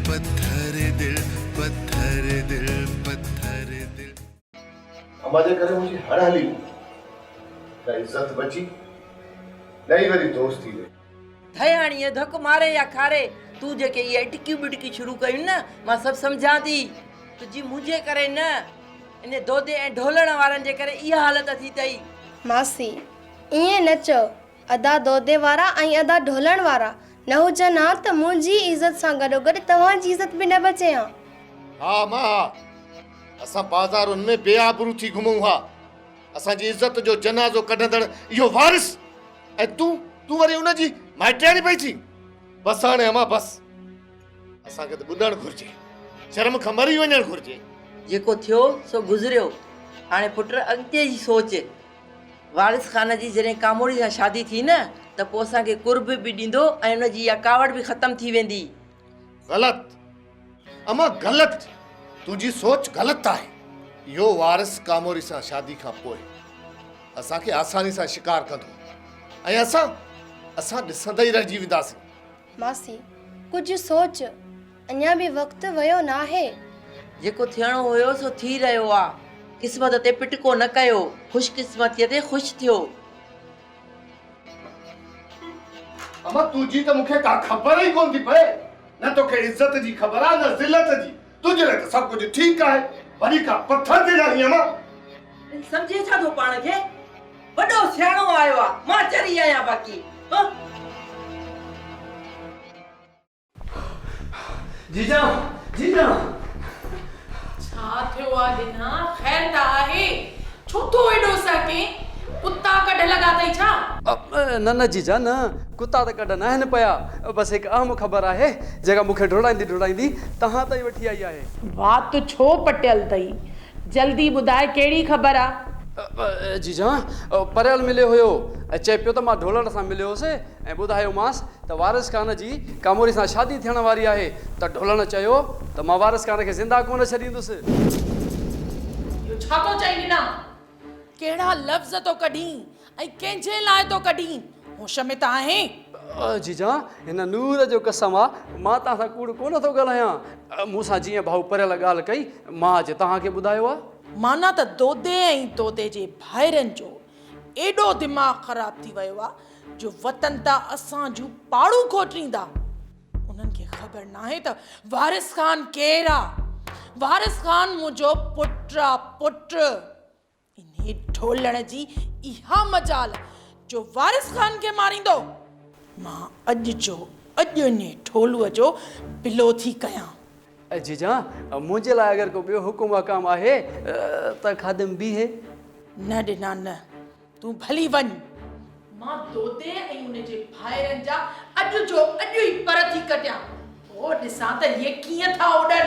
पत्थर दिल पत्थर दिल पत्थर दिल। हमारे करे मुझे हर हाली न इज्जत बची नहीं वरी दोस्ती में थयाणी धक मारे या खारे तू जेके ये टिकी बिटकी शुरू कयूं न मां सब समझा दी तुझी मुझे करे न इन दोदे ऐं ढोलण वारनि जे करे इहा हालत थी तई। मासी इएं न चओ अदा दोदे वारा ऐं अदा ढोलण वारा न हुजनि हा त मुंहिंजी इज़त सां गॾोगॾु तव्हांजी इज़त बि न बचे हा। हाँ मां असां बाज़ारुनि में बेआबरू थी घुमूं हा असांजी इज़त जो जनाज़ो कढंदड़ इहो वारिस ऐं तूं वरी उनजी माइटियाणी पई थी। बस हाणे अमा बस असांखे त ॿुधणु घुरिजे शर्म खां मरी वञणु घुरिजे। जेको थियो सो गुज़रियो हाणे पुट अॻिते जी सोच। वारिस ख़ान जी जॾहिं कामोड़ी सां शादी थी न त पोइ असांखे कुर्ब बि ॾींदो ऐं हुनजी इहा कावड़ बि ख़तमु थी वेंदी। ग़लति अमा ग़लति तुंहिंजी सोच ग़लति आहे। इहो वारिस कामोरी सां शादी खां पोइ असांखे आसानी सां शिकार कंदो ऐं असां ॾिसंदा ई रहिजी वेंदासीं। मासी कुझु सोच अञा बि वक़्तु वियो न आहे। जेको थियणो हुयो सो थी रहियो आहे। क़िस्मत ते पिटको न कयो ख़ुशकिस्मतीअ ते ख़ुशि थियो। अमा तुझी त मूंखे का ख़बर ई कोन थी पए न तोखे इज़त जी ख़बर आहे न ज़िलत जी। तुंहिंजे लाइ त सभु कुझु ठीकु आहे वरी का पत्थर ते ॾाही अमा। सम्झे छा थो पाण खे वॾो सियाणो आयो आहे मां चरी आहियां बाक़ी। जीजा जीजा छा थियो आहे दिना खैर त आहे छो तो एडो सके कुत्ता कढ लगा तई छा? न जीजा न कुत्ता त कढ न आहिनि पिया बस हिकु अहम ख़बर आहे जेका मूंखे ढोड़ाईंदी तव्हां ताईं वठी आई आहे। बात छो पटियल तई जल्दी ॿुधाए कहिड़ी ख़बर आहे? जीजा परियल मिलियो हुयो ऐं चए पियो त मां ढोलण सां मिलियो हुउसि ऐं ॿुधायोमांसि त वारिस ख़ान जी कामोरी सां शादी थियण वारी आहे त ढोलण चयो त मां वारिस ख़ान खे ज़िंदा कोन छॾींदुसि। इहो छा थो चई दिना कहिड़ा लफ़्ज़ तो कढी ऐं कंहिंजे लाइ तो कढी होश में त आहे? जीजा हिन नूर जो कसम आहे मां तव्हां सां कूड़ कोन थो ॻाल्हायां। मूंसां जीअं भाऊ परियल ॻाल्हि कई मां अॼु तव्हांखे ॿुधायो आहे। माना त दोदे ऐं दोदे जे भाइरनि जो एॾो दिमाग़ ख़राब थी वियो आहे जो वतन त असां जूं पाड़ू खोटींदा। उन्हनि खे ख़बर न आहे त वारिस ख़ान केरु आहे। वारिस ख़ान मुंहिंजो पुटु आहे पुटु। इन ढोलण जी इहा मजाल जो वारिस ख़ान खे मारींदो। मां अॼु इन ढोलूअ जो बिलो थी कयां। जीजा मुंहिंजे लाइ अगरि को ॿियो हुकुम हकाम आहे त खादिम बीहे। न ॾिना न तूं भली वञ। मां दोदे ऐं उनजे भाइरनि जा अॼु ई पर थी कटियां पोइ ॾिसां त इहे कीअं था उॾनि।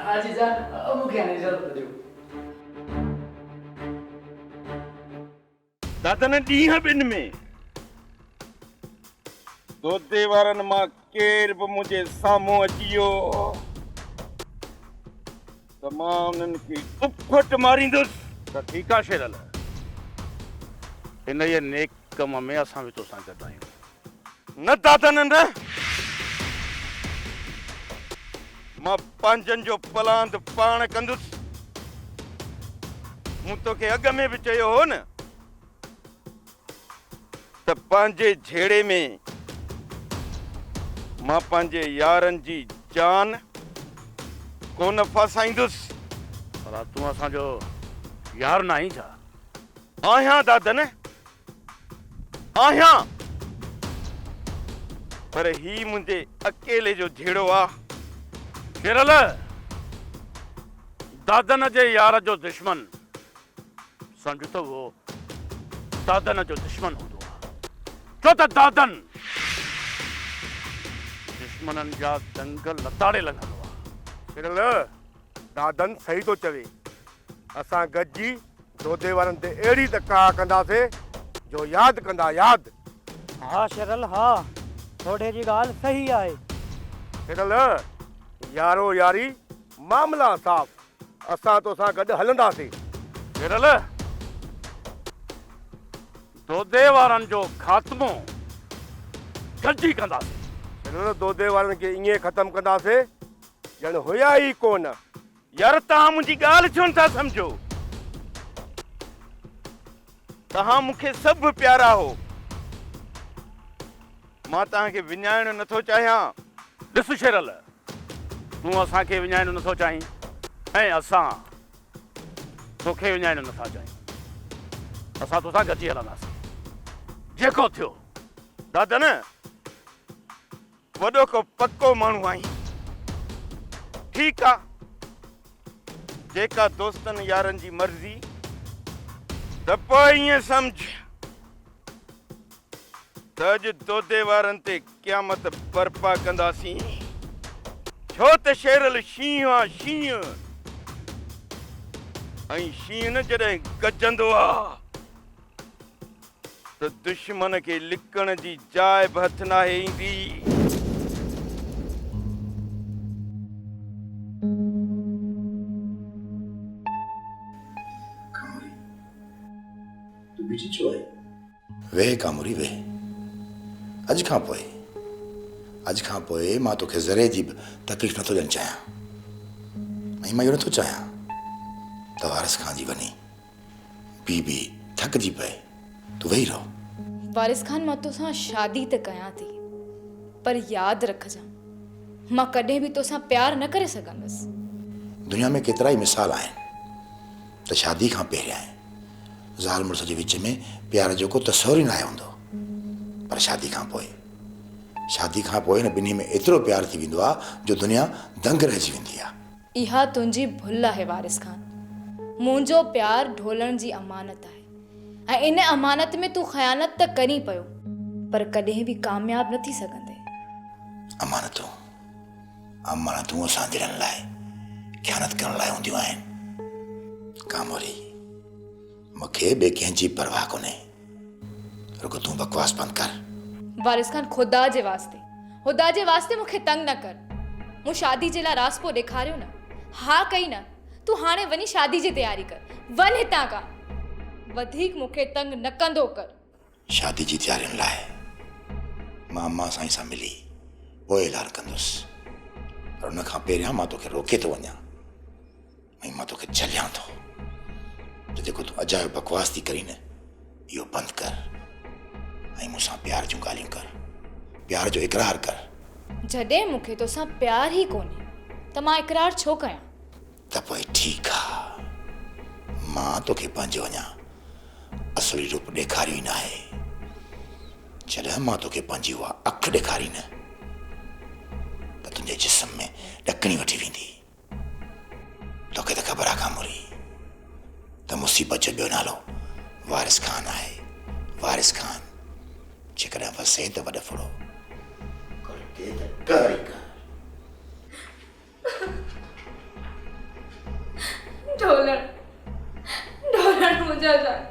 हा जीजा मूंखे हाणे इजाज़त ॾियो। दादा न ॾींहं ॿिनि में दोदे वारनि मां केर बि मुंहिंजे साम्हूं अची वियो त मां उन्हनि खे उफट मारींदुसि। त ठीकु आहे शेरल हिन ये नेक कम में असां बि तोसां गॾु आहियूं। न दादा न मां पंहिंजनि जो पलांद पाण कंदुसि। मूं तोखे अॻ में बि चयो हो न त पंहिंजे झेड़े में मां पंहिंजे यारनि जी जान कोन फसाईंदुसि। पर तूं असांजो यार न आहीं छा? आहियां दादन आहियां पर ही मुंहिंजे अकेले जो झेड़ो आहे। शेरल दादन जे यार जो दुश्मन सम्झ त वो दादन जो दुश्मन हूंदो आहे छो त दादन दुश्मननि जा दंग लताड़े लॻंदो आहे। शेरल दादन सही थो चवे। असां गॾिजी दोदे वारनि ते अहिड़ी त का कंदासीं जो यादि कंदा यादि। हाँ शेरल हाँ थोड़े जी गाल सही आहे। शेरल यारो यारी मामला साफ़ असां तोसां गॾु हलंदासीं। शेरल दोदे वारनि जो ख़ात्मो गॾिजी कंदासीं। असां दोदे वारनि खे ईअं ख़तमु कंदासीं ॼण हुया ई कोन। यार तव्हां मुंहिंजी ॻाल्हि छो नथा सम्झो? तव्हां मूंखे सभु प्यारा हो, मां तव्हांखे विञाइणु नथो चाहियां। ॾिस शेरल, तूं असांखे विञाइणु नथो चाहीं ऐं असां तोखे विञाइणु नथा चाहियूं। असां तोसां गॾिजी हलंदासीं, जेको थियो। दादा न वॾो को पको माण्हू आहीं, ठीकु आहे, जेका दोस्तनि यारनि जी मर्ज़ी, त पोइ ईअं सम्झ त अॼु दोदे वारनि ते क़यामत बर्पा कंदासीं। छो त शेरल शींहुं आहे, शींहुं, ऐं शींहुं न जॾहिं गजंदो आहे त दुश्मन खे लिकण जी जाइ बि हथ नाहे ईंदी। वे कामोरी वे, अॼु खां पोइ मां तोखे ज़रे जी बि तकलीफ़ नथो ॾियणु चाहियां। ऐं मां इहो नथो चाहियां त वारिस खान जी वञी बी थकिजी पए, तूं वेही रहो। वारिस खान, मां तोसां शादी त कयां थी, पर यादि रखजां मां कॾहिं बि तोसां प्यार न करे सघंदसि। दुनिया में केतिरा ई मिसाल आहिनि त शादी खां पहिरियां ज़ाल मुड़ुस जे विच में प्यार जो को तस्वुर ई न आयो हूंदो, पर शादी खां पोइ न ॿिन्ही में एतिरो प्यार थी वेंदो आहे जो दुनिया दंग रहिजी वेंदी आहे। इहा तुंहिंजी भुल आहे वारिस खान। मुंहिंजो प्यार ढोलण जी अमानत आहे, ऐं इन अमानत में तूं ख़यानत त करी पियो, पर कॾहिं बि कामयाब न थी सघंदे। अमानतूं असां दिलनि लाइ ख़यानत करण लाइ हूंदियूं आहिनि। कामोरी, मूंखे ॿिए कंहिंजी परवाह कोन्हे, रुगो तूं बकवास बंदि कर। वारिस खान, खुदा जे वास्ते मूंखे तंग न कर। मूं शादी जे लाइ रास्पो ॾेखारियो न, हा कई न, तूं हाणे वञी शादी जी तयारी कर, वञ हितां खां, वधीक मूंखे तंग न कंदो कर। शादी जी तयारियुनि लाइ मां अम्मा साईं सां मिली पोइ ऐलान कंदुसि, पर उन खां पहिरियां मां तोखे रोके थो वञां ऐं मां तोखे झलियां थो त जेको तूं अजायो बकवास थी करी न, इहो बंदि कर ऐं मूंसां प्यार जूं ॻाल्हियूं कर, प्यार जो इक़रार कर। जॾहिं मूंखे तोसां प्यार ई कोन्हे त मां इक़रार छो कयां? त पोइ ठीकु आहे, मां तोखे पंहिंजो अञा असली रूप ॾेखारियो ई न आहे। जॾहिं मां तोखे पंहिंजी उहा अखि ॾेखारी न, त तुंहिंजे जिस्म में ॾकणी वठी वेंदी। तोखे त ख़बर आहे कामोरी त मुसीबत जो ॿियो नालो वारिस खान आहे। वारिस खान जेकॾहिं वसे त वॾ फुड़ो करके त कर ई कर। ढोलण मुंहिंजा जान,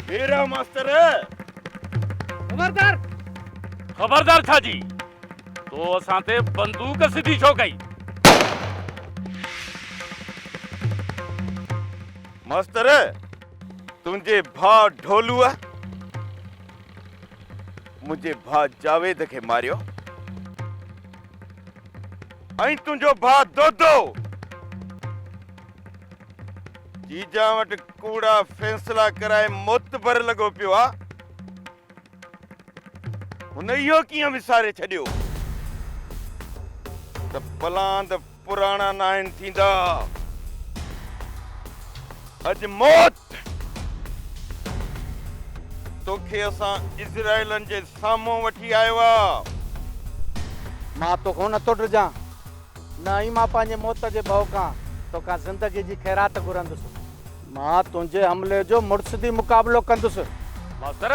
मेरा मास्टर खबरदार था जी, तो असां ते बंदूक सिधी छो कई? मास्टर, तुंहिंजे भाउ ढोलूअ मुंहिंजे भाउ जावेद खे मारियो, ऐं तुंहिंजो भाउ दोदो जीजा वटि कूड़ा फैसला कराए मोतबर लॻो पियो आहे। हुन इहो कीअं विसारे छॾियो त पलांद पुराणा न आहिनि थींदा। अॼु मौत तोखे असां इज़राइलनि जे साम्हूं वठी आयो आहे। मां तोखां नथो डिॼां, न ई मां पंहिंजे मौत जे भउ खां तोखां ज़िंदगी जी ख़ैरात घुरंदुसि। मां तुंहिंजे हमले जो मुड़सदी मुक़ाबिलो कंदुसि। मास्तर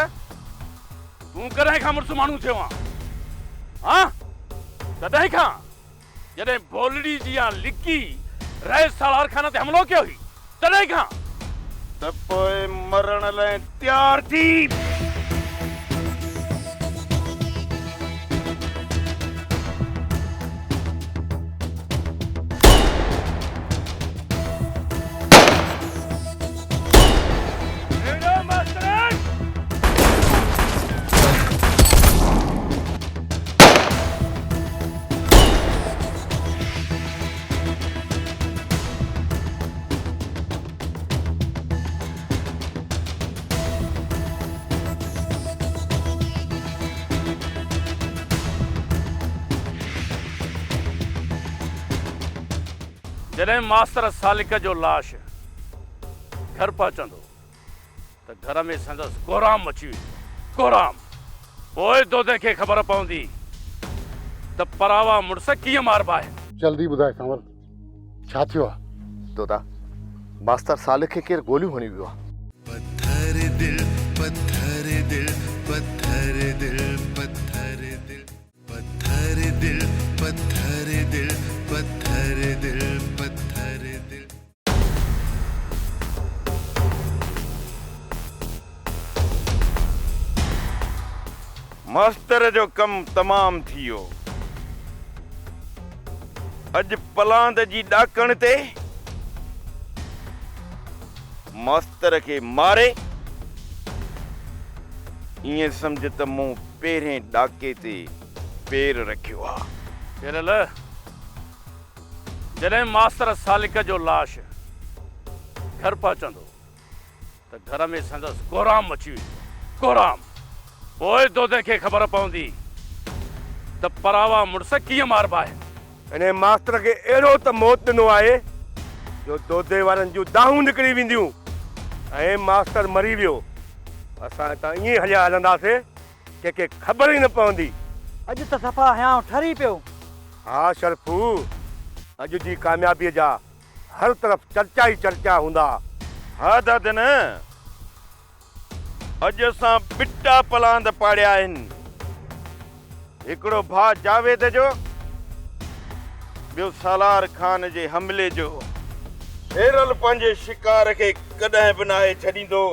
तूं कॾहिं खां मुड़ुसु माण्हू थियो आहे? हाँ कॾहिं खां? जॾहिं बोलड़ी जी या लिकी रहे सालार खाना ते हमलो कयो हुई तॾहिं खां त पोइ मरण लाइ तयार थी। जॾहिं मास्तर सालिक जो लाश घर पहुचंदो त घर में संदसि कोराम मची वेंदी। कोराम पोइ दोदे खे ख़बर पवंदी त परावा मुड़ुस कीअं मारबा आहिनि। जल्दी ॿुधाए कंवर, छा थियो आहे? दोदा मास्तर सालिक खे केरु गोलियूं हणी वियो आहे। पत्थर दिल पत्थर दिल पत्थर दिल पत्थर दिल पत्थर दिल पत्थर दिल पत्थर दिल पत्थर दिल। मास्तर जो कम तमाम थी वियो। अॼु पलांद जी ॾाकण ते मास्तर खे मारे ईअं सम्झ त मूं पहिरें ॾाके ते पेर रखियो आहे। शेरल जॾहिं मास्तर सालिक जो लाश घर पहुचंदो त घर में संदसि कोराम मची वेंदी। कोराम पोइ दोदे खे ख़बर पवंदी त परावा मुड़ुस कीअं मारबा आहिनि। इन मास्तर खे अहिड़ो त मौत ॾिनो आहे जो दोदे वारनि जूं दाहूं निकिरी वेंदियूं ऐं मास्तर मरी वियो। असां हितां ईअं हलिया हलंदासीं कंहिंखे ख़बर ई न पवंदी। अॼु त सफ़ा हयां ठरी पियो। हा शरफू, अॼु जी कामयाबीअ जा हर तरफ़ चर्चा ई चर्चा हूंदा। हा दादन अॼु असां बिटा पलांद पाड़िया आहिनि। हिकिड़ो भाउ जावेद जो, ॿियो सालार खान जे हमले जो। शेरल पंहिंजे शिकार खे कॾहिं बि नाहे छॾींदो,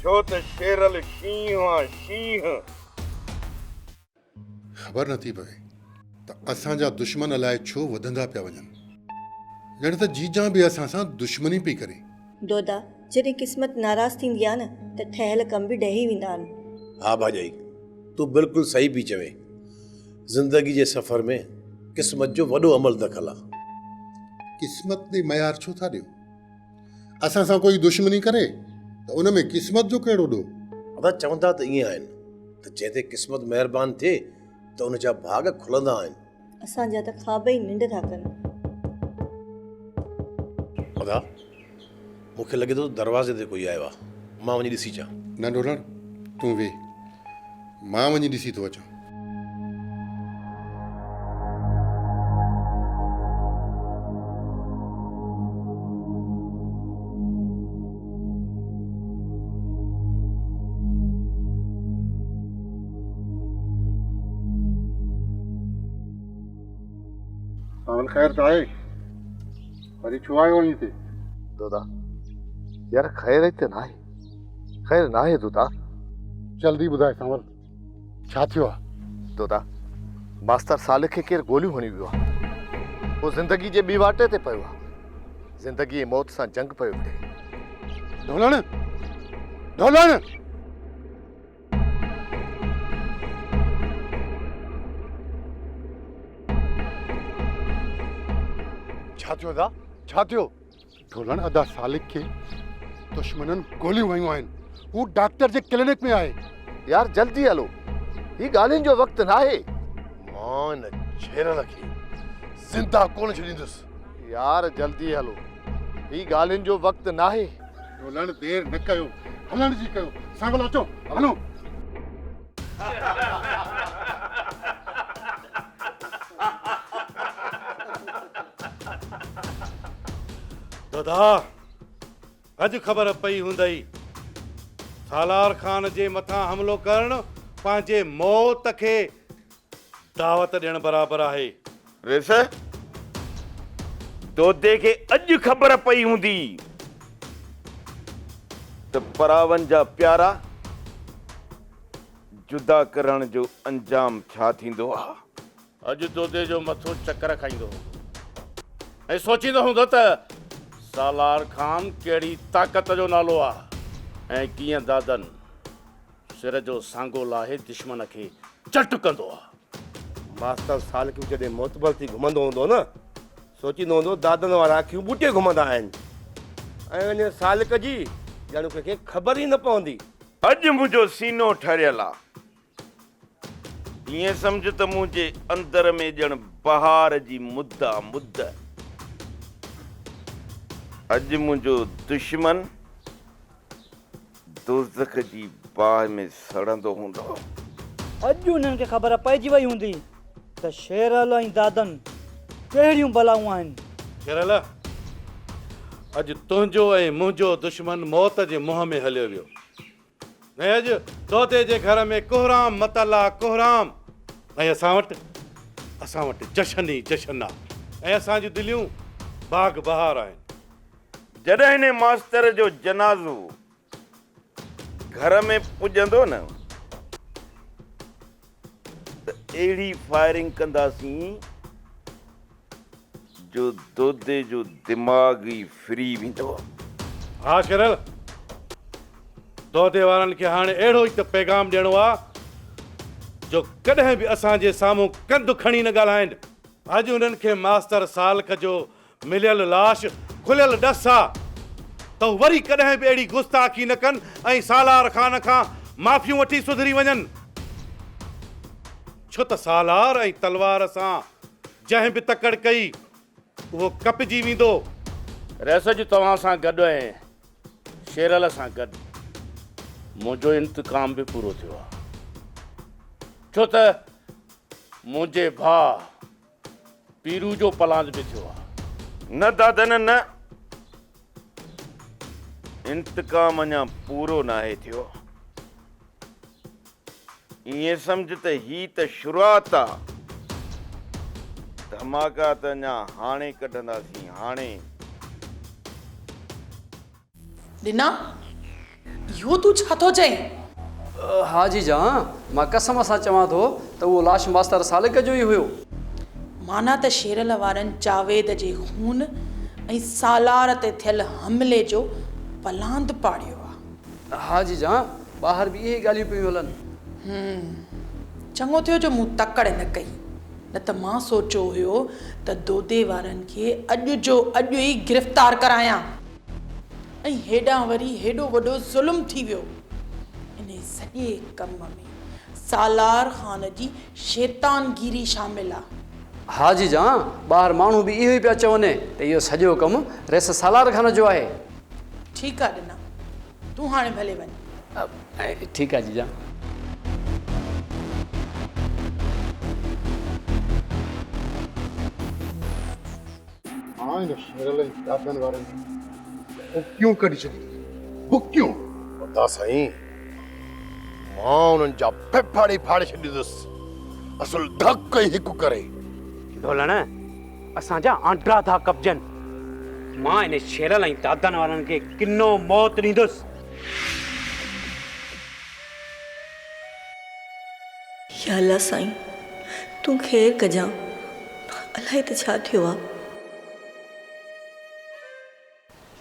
छो त शेरल शींहुं आहे शींहुं। ख़बर नथी पवे त असांजा दुश्मन अलाए छो वधंदा पिया वञनि, ॼण त जीजा बि असां सां दुश्मनी पई करे। दोदा जॾहिं क़िस्मत नाराज़ थींदी आहे न त ठहियल कम बि ॾही वेंदा आहिनि। हा भाॼाई, तूं बिल्कुलु सही पई चवे। ज़िंदगी जे सफ़र में क़िस्मत जो वॾो अमल दख़ल आहे। क़िस्मत ॾे मयार छो था ॾियो? असां सां कोई दुश्मनी करे त उन में क़िस्मत जो कहिड़ो ॾोह? अदा चवंदा त ईअं आहिनि त जंहिं ते क़िस्मत महिरबानी थिए त उन जा भाग खुलंदा आहिनि। असांजा त ख़्वाब ई निंड था कनि। अदा मूंखे लॻे थो दरवाज़े ते कोई आयो आहे, मां वञी ॾिसी अचां। न ढोलण, तूं वेह, मां वञी ॾिसी थो अचां। ख़ैर त आहे, वरी छो आयो वहीं हिते? दोदा यार ख़ैर हिते न आहे, ख़ैर न आहे दोदा। जल्दी ॿुधाए कंवर, छा थियो आहे? दोदा मास्तर सालिक खे केरु गोलियूं हणी वियो आहे। उहो ज़िंदगी जे ॿी वाटे ते पियो आहे, ज़िंदगी मौत सां जंग पियो करे। ढोलण, ढोलण, छा थियो दा? छा थियो? ढोलण, अदा सालिक खे दुश्मननि गोलियूं हयूं आहिनि। हू डॉक्टर जे क्लिनिक में आहे। यार जल्दी हलो, ही ॻाल्हियुनि जो वक़्तु न आहे। मां इन शेरल खे ज़िंदा कोन छॾींदुसि। यार जल्दी हलो, ही ॻाल्हियुनि जो वक़्तु न आहे। ढोलण देर न कयो, हलण जी कयो। सांगल अचो, हलो। दादा ख़ुदा अॼु ख़बर पई हूंदई सालार ख़ान जे मथां हमिलो करणु पंहिंजे मौत खे दावत ॾियणु बराबरि आहे। रेस दोदे खे अॼु ख़बर पई हूंदी त परावन जा प्यारा जुदा करण जो अंजाम छा थींदो आहे। अॼु दोदे जो मथो चकर खाईंदो ऐं सोचींदो हूंदो त सालार ख़ान कहिड़ी ताक़त जो नालो आहे ऐं कीअं दादन सिर जो सांगो लाहे दुश्मन खे चट कंदो आहे। मास्तर साल के जॾहिं मोतबर थी घुमंदो हूंदो न सोचींदो हूंदो दादन वारा अखियूं ॿूटे घुमंदा आहिनि ऐं वञे सालक जी ॼण कंहिंखे ख़बर ई न पवंदी। अॼु मुंहिंजो सीनो ठरियल आहे। ईअं सम्झ त मुंहिंजे अंदर में ॼण बहार जी मुद्दा मुद्द। अॼु मुंहिंजो दुश्मन दोज़ख जी बाहि में सड़ंदो हूंदो। अॼु उन्हनि खे ख़बर पइजी वई हूंदी त शेरल ऐं दादन कहिड़ियूं बलाऊं आहिनि। शेरल अॼु तुंहिंजो ऐं मुंहिंजो दुश्मन मौत जे मुंहं में हलियो वियो ऐं अॼु दोदे जे घर में कोहराम मतल आहे कोहराम ऐं असां वटि जशन ई जशन आहे ऐं असांजूं दिलियूं बाग बहार आहिनि। जॾहिं हिन मास्तर जो जनाज़ो घर में पुॼंदो न त अहिड़ी फायरिंग कंदासीं जो दोदे जो दिमाग़ ई फ्री वेंदो। हा शेरल दोदे वारनि खे हाणे अहिड़ो ई त पैगाम ॾियणो आहे जो कॾहिं बि असांजे साम्हूं कंधु खणी न ॻाल्हाइनि। अॼु उन्हनि खे मास्तर सालक जो मिलियल लाश खुलियल ॾस आहे त वरी कॾहिं बि अहिड़ी गुस्ताखी न कनि ऐं सालार ख़ान खां माफ़ियूं वठी सुधरी वञनि। छो त सालार ऐं तलवार सां जंहिं बि तकड़ कई उहो कपिजी वेंदो। रैस जी तव्हां सां गॾु ऐं शेरल सां गॾु मुंहिंजो इंतकाम बि पूरो थियो आहे। छो त मुंहिंजे भाउ पीरू जो पलांद बि थियो आहे। न दादन न इंतकाम अञा पूरो न आहे थियो। ईअं सम्झ त ही त शुरूआत आहे। धमाका त अञा हाणे कढंदासीं हाणे। ॾिना इहो तूं छा थो चईं? हा जी जां मां कसम सां चवां थो त उहो लाश मास्तर सालिक जो ई हुयो। माना त शेरल वारनि जावेद जे खून ऐं सालार ते थियल हमले जो पलांद पाड़ियो आहे। हा जी जां ॿाहिरि बि इहे ॻाल्हियूं पियूं हलनि। चङो थियो जो मूं तकड़ न कई न त मां सोचियो हुयो त दोदे वारनि खे अॼु जो अॼु ई गिरफ़्तार करायां ऐं हेॾां वरी हेॾो वॾो ज़ुल्म थी वियो। इन सॼे कम में सालार ख़ान जी शैतानगिरी शामिल आहे। हा जी जां ॿाहिरि माण्हू बि इहो ई पिया चवनि त इहो सॼो कमु रेस सालार ख़ान जो आहे। ठीकु आहे ॾिना तूं हाणे भले वञ। ठीकु आहे जी जां। हाँ इन शेरल ऐं दादन वारनि बुकियूं कढी छॾी बुकियूं। वॾा साईं मां उन्हनि जा फेफाड़े फाड़े छॾींदुसि असुल धक ई हिकु करे। ढोलण असांजा आंड्रा था कब्जनि। मां इन शेरल ऐं दादन वारनि खे किनो मौत ॾींदुसि। या अल्लाह साईं तूं ख़ैरु कजां। अलाए त छा थियो आहे।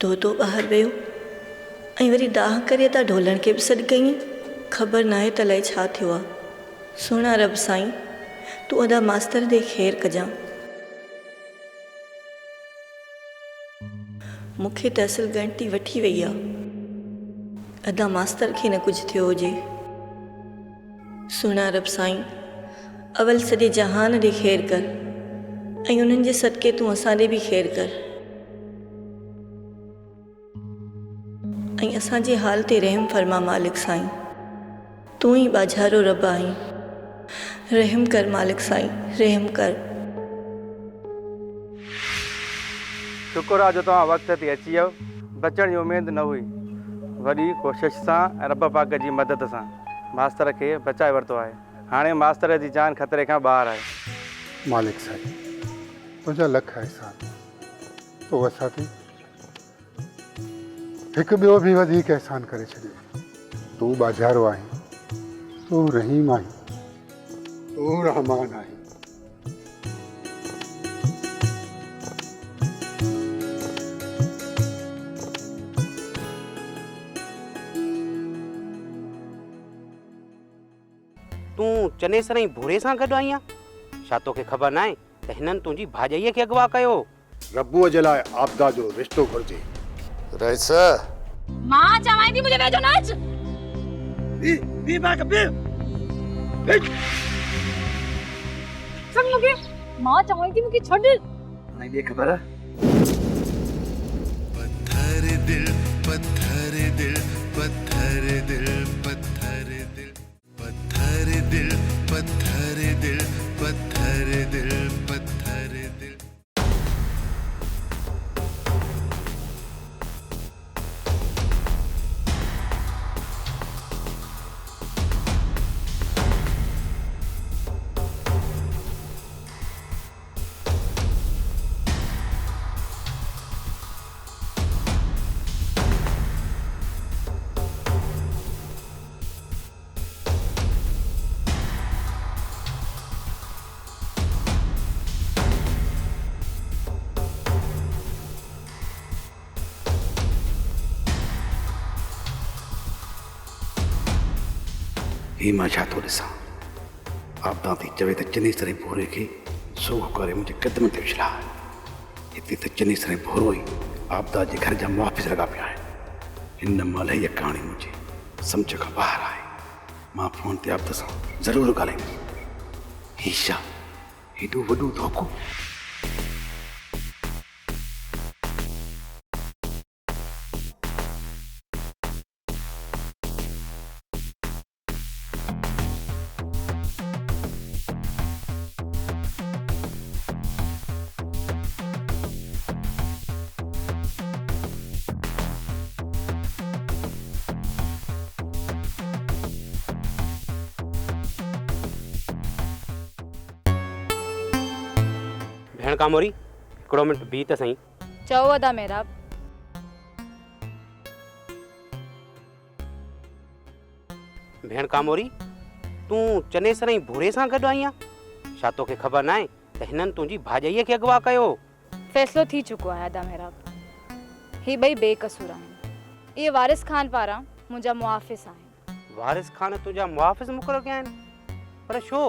दोदो ॿाहिरि वियो ऐं वरी दाह करे त ढोलण खे बि सॾु कईं। ख़बर न आहे त अलाए छा थियो आहे। सुहिणा रब साईं तूं अदा मास्तर ॾे ख़ैरु कजां। मूंखे त असल गणती वठी वई आहे। अदा मास्तर खे न कुझु थियो हुजे। सुहिणा रब साईं अवल सॼे जहान ॾे ख़ैरु कर ऐं उन्हनि जे सदके तूं असां ॾे बि ख़ैरु कर ऐं असांजे हाल ते रहम फरमा मालिक साईं। तूं ई बाज़ारो रब आहीं। रहम कर मालिक साईं रहम कर। शुक्र आहे जो तव्हां वक़्त ते अची वियो। बचण जी उमेद न हुई, वॾी कोशिश सां ऐं रब पाक जी मदद सां मास्तर खे बचाए वरितो आहे। हाणे मास्तर जी जान ख़तरे खां ॿाहिरि आहे। मालिक साईं, तुंहिंजा लख एहसान। तो असांखे हिकु ॿियो बि वधीक एहसान करे छॾियो। तूं बाज़ारो आहीं, तूं रहीम आहीं, तूं रहमान आहीं। तूं चने सर भूरे सां गॾु आईं आहे? छा तोखे ख़बर न आहे त हिननि तुंहिंजी भाॼईअ खे अगवा कयो? रबूअ जे लाइ आपदा जो रिश्तो घुरिजे। रईस, मां चवां थी मुझे वेझो न अच। सुन मूंखे, मां चवां थी मूंखे छॾ। हाणे ॿिए ख़बर पत्थर दिल पत्थर दिल पत्थर दिल पत्थर दिल पत्थर दिल पत्थर दिल पत्थर दिल पत्थर दिल। ही मां छा थो ॾिसां? आपदा थी चवे त चने सरे भोरे खे सोह करे मुंहिंजे क़दम ते विछड़ा। हिते त चने सरे भोरो ई आपदा जे घर जा मुआफ़िज़ लॻा पिया आहिनि। हिन महिल हीअ कहाणी मुंहिंजे सम्झ खां ॿाहिरि आहे। मां फ़ोन ते आपदा सां ज़रूरु ॻाल्हाईंदुसि। ही छा हेॾो वॾो धोखो? भेण कामोरी, हिकिड़ो मिंट बीह त सही। चओ अदा मेहराब। भेण कामोरी, तूं चने सर भूरे सां गॾु आईं आहे? छा तोखे ख़बर न आहे त हिननि तुंहिंजी भाॼईअ खे अगवा कयो? फ़ैसिलो थी चुको आहे अदा मेहराब। ही ॿई बेकसूर आहिनि। इहे वारिस खान पारां मुंहिंजा मुआफ़िज़ आहिनि। वारिस खान तुंहिंजा मुआफ़िज़ मुक़ररु कया आहिनि? पर छो?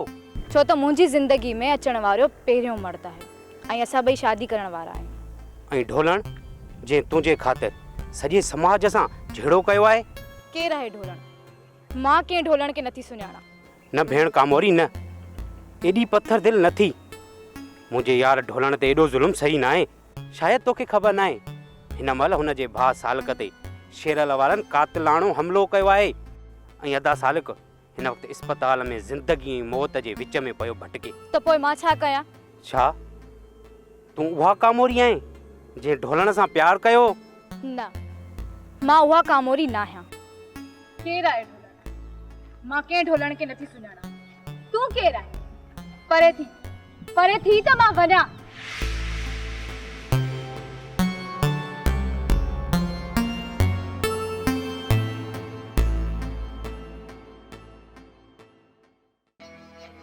छो त मुंहिंजी ज़िंदगी में अचण वारो पहिरियों मर्द आहे ऐं असां ॿई शादी करण वारा आहियूं। ऐं ढोलण जंहिं तुंहिंजे ख़ातिर सॼे समाज सां जहिड़ो कयो आहे? केरु आहे ढोलण? मां कंहिं ढोलण खे नथी सुञाणा। न भेण कामोरी न, एॾी पत्थर दिलि न थी। मुंहिंजे यार ढोलण ते एॾो ज़ुल्म सही न आहे। शायदि तोखे ख़बर न आहे, हिन महिल हुन जे भाउ सालक ते शेरल वारनि कातिलाणो हमिलो कयो आहे। ऐं अदा सालक हिन वक़्तु इस्पताल में ज़िंदगी ऐं मौत जे विच में पियो भटके। त पोइ मां छा कयां? छा तूं उहा कामोरी आहीं जंहिं ढोलण सां प्यारु कयो? न, मां उहा कामोरी न आहियां। केरु आहे ढोलण? मां कंहिं ढोलण खे नथी सुञाणा। तूं केरु आहे? परे थी त मां वञा।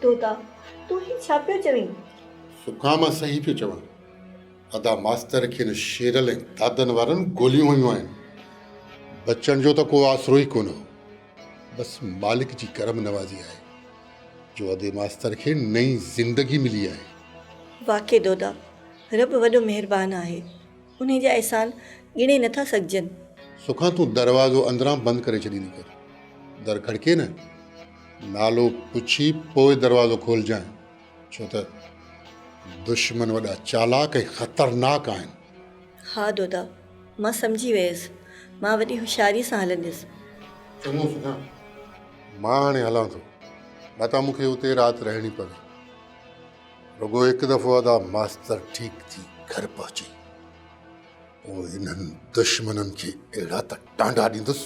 तोता, तूं ही छा पियो चवीं? सुखा मां सही पियो चवां। अदा मास्तर खे न शेरल ऐं दादन वारनि गोलियूं हयूं आहिनि। बचण जो त को आसरो ई कोन हो। बसि मालिक जी करम नवाज़ी आहे जो अदे मास्तर खे नई ज़िंदगी मिली आहे। वाक़ई दोदा, रब वॾो महिरबान आहे। उन जा एहसान गिणे नथा सघजनि। सुखा तूं दरवाज़ो अंदरां बंदि करे छॾींदी कर। दर खड़के न, नालो पुछी पोइ दरवाज़ो खोलजांइ, छो त दुश्मन वॾा चालाक ऐं ख़तरनाक आहिनि। हा दोदा, मां सम्झी वियसि। मां वॾी होशियारी सां हलंदसि। चङो सुठा, मां हाणे हलां थो, न त मूंखे हुते राति रहणी पवे। रुगो हिकु दफ़ो अदा मास्तर ठीकु थी घर पहुची पोइ इन्हनि दुश्मननि खे अहिड़ा त टांडा ॾींदुसि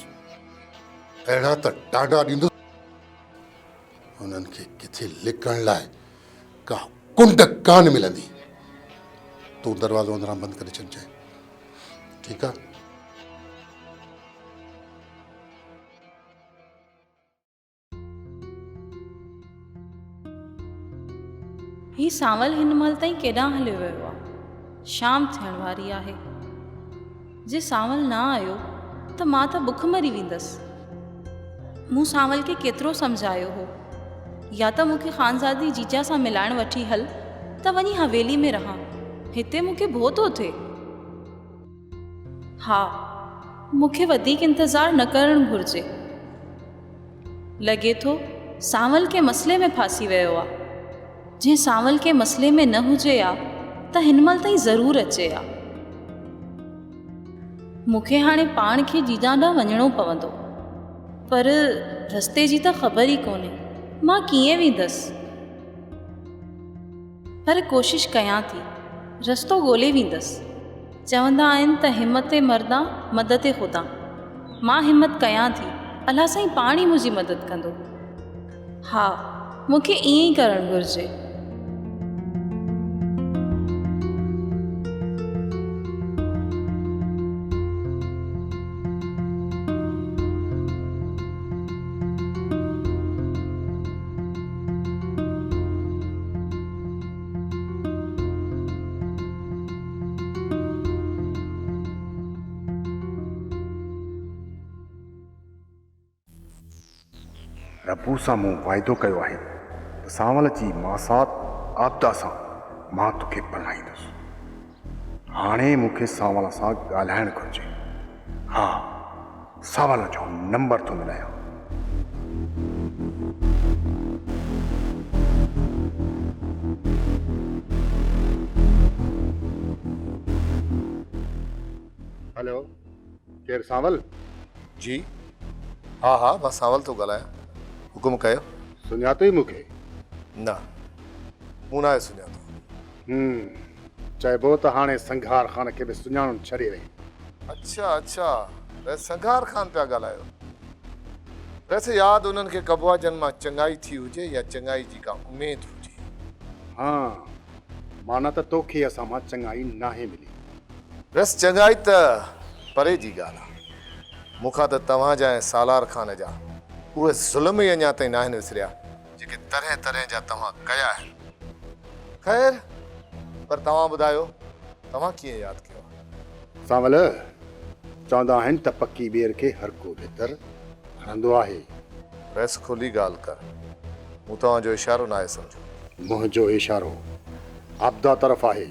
उन्हनि खे किथे लिकण लाइ का कुंड कान मिलंदी। तूं दरवाज़ो अंदरां बंदि करे छॾिजांइ, ठीकु आहे? ही सांवल हिन महिल ताईं केॾांहुं हलियो वियो आहे? शाम थियण वारी आहे। जे सांवल न आयो त मां त बुख मरी वेंदसि। मूं सांवल खे केतिरो सम्झायो हो, या त मूंखे ख़ानज़ादी जीजा सां मिलाइण वठी हल त वञी हवेली में रहां, हिते मूंखे भो थो थिए। हा, मूंखे वधीक इंतज़ारु न करणु घुरिजे। लॻे थो सांवल के मसइले में फासी वियो आहे। जे सांवल के मसइले में न हुजे आ त हिन महिल ताईं ज़रूरु अचे आ। मूंखे हाणे पाण खे जीजा ॾांहुं वञिणो पवंदो, पर रस्ते जी त ख़बर ई कोन्हे मां कीअं वेंदसि। पर कोशिशि कयां थी, रस्तो ॻोल्हे वेंदसि। चवंदा आहिनि त हिमत मर्दा मदद ख़ुदा। मां हिमत कयां थी, अलाह साईं पाण ई मुंहिंजी मदद कंदो। हा, मूंखे ईअं ई करणु घुरिजे। रबू सां मूं वाइदो कयो आहे त सांवल जी मासात आपदा सां मां तोखे पढ़ाईंदुसि। हाणे मूंखे सांवल सां ॻाल्हाइणु घुरिजे। हा, सांवल जो नंबर थो मिलायां। हेलो, केरु सांवल? जी हा हा, मां सांवल थो ॻाल्हायां। हुकुम कयो। सुञातो ई मूंखे? न, मूं न सुञातो। चइबो त हाणे संघार ख़ान खे बि सुञाणण छॾे वई। अच्छा, वैसे संघार ख़ान पिया ॻाल्हायो। वैसे यादि उन्हनि खे कबवाजनि मां चङाई थी हुजे या चङाई जी का उमेद हुजे। हा, माना त तोखे असां मां चङाई नाहे मिली। वैसे चङाई त परे जी ॻाल्हि आहे। मूंखां त तव्हांजा ऐं सालार ख़ान जा उहे ज़ुल्म ई अञा ताईं नाहिनि विसरिया जेके तरह तरह जा तव्हां कया आहिनि। ख़ैर, पर तव्हां ॿुधायो, तव्हां कीअं यादि कयो? सांवल, चवंदा आहिनि त पकी ॿेर खे हर को भितर हणंदो आहे। वैसे खुली ॻाल्हि कर, मूं तव्हांजो इशारो न आहे सम्झो। मुंहिंजो इशारो आपदा तरफ़ आहे।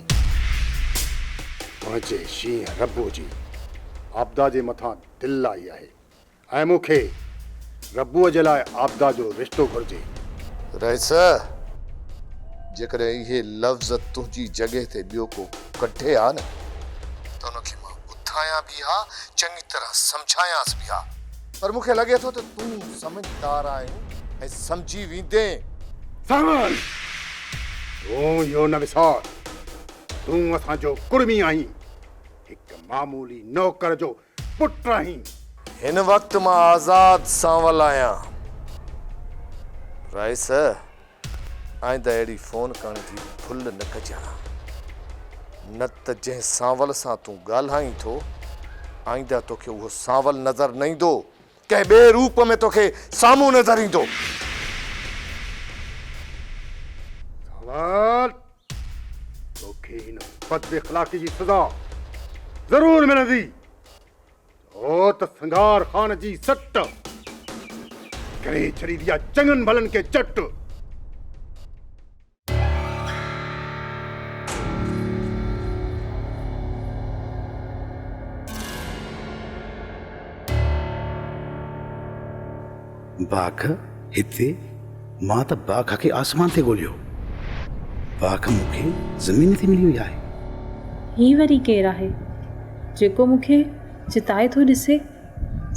मुंहिंजे शींहं रबो जी आपदा जे मथां दिलि आई आहे ऐं मूंखे रबूअ जे लाइ आपदा जो रिश्तो घुरिजे। रईस, जेकॾहिं इहे लफ़्ज़ तुंहिंजी जॻह ते ॿियो को कढे हा न त उनखे मां ॿुधायां बि हा, चङी तरह सम्झायांसि बि हा। पर मूंखे लॻे थो त तूं समझदार आहीं ऐं सम्झी वेंदे। सांवल, तूं इहो न विसार, तूं असांजो कुर्मी आहीं, हिकु मामूली नौकर जो पुटु आहीं। हिन वक़्तु मां आज़ाद सांवल आहियां। रईस, आइंदा अहिड़ी फ़ोन करण जी भुल न कजां, न त जंहिं सांवल सां तूं ॻाल्हाईं थो, आइंदा तोखे उहो सांवल नज़र न ईंदो, कंहिं ॿिए रूप में तोखे साम्हूं नज़र ईंदो। सांवल, तोखे हिन बद इख़लाक़ी जी सज़ा ज़रूरु मिलंदी। ओ त संघार ख़ान जी सट करे छॾी दिया चङनि भलनि खे चट। बाघ हिते? मां त बाघ खे आसमान ते ॻोल्हियो, बाघ मूंखे ज़मीन ते मिली वई आहे। ही वरी केरु आहे जेको मूंखे चिताए थो ॾिसे?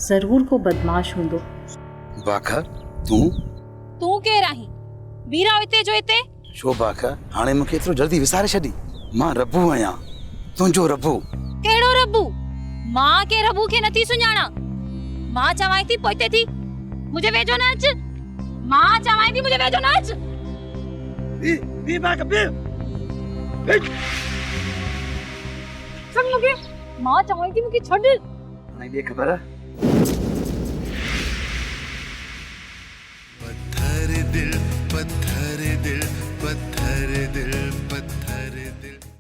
ज़रूरु को बदमाश हूंदो। बाघ, तूं केरु आहीं? बीरा हिते जो हिते। छो बाघ, हाणे मूंखे एतिरो जल्दी विसारे छॾी? मां रबू आहियां, तुंहिंजो रबू। कहिड़ो रबू? मां के रबू खे नथी सुञाणा। मां चवाई थी पोइते थी मुझे वेझो न अच। मां चवाई थी मुझे वेझो न अच। बी बैक बी सब मूंखे मां चवाई थी मूंखे छॾ। नहीं खबर है